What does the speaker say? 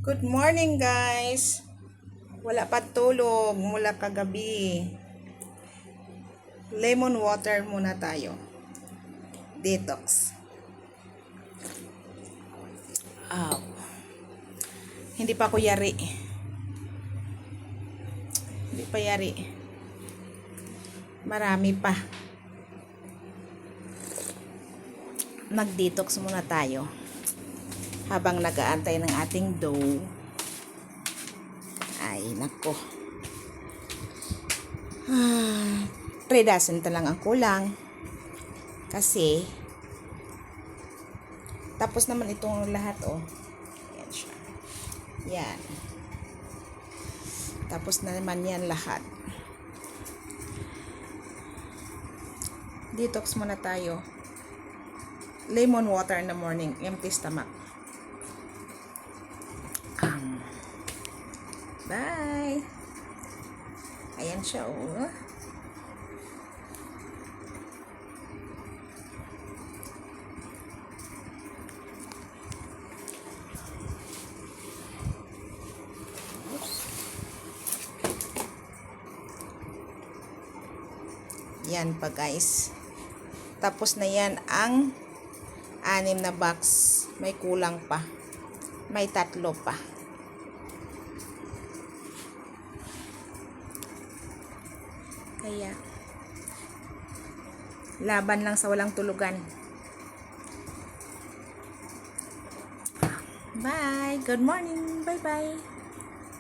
Good morning guys. Wala pa tulog mula kagabi. Lemon water muna tayo. Detox. Aw. Hindi pa ako yari. Hindi pa yari. Marami pa. Mag-detox muna tayo. Habang nag-aantay ng ating dough. Ay, nako. 3 dozen lang ang kulang. Kasi, tapos naman itong lahat, oh. Yan siya. Yan. Tapos na naman yan lahat. Detox muna tayo. Lemon water in the morning. Empty stomach. Bye! Ayan siya, oh. Yan pa, guys. Tapos na yan ang 6 na box. May kulang pa. May 3 pa. Kaya, laban lang sa walang tulugan. Bye! Good morning! Bye-bye!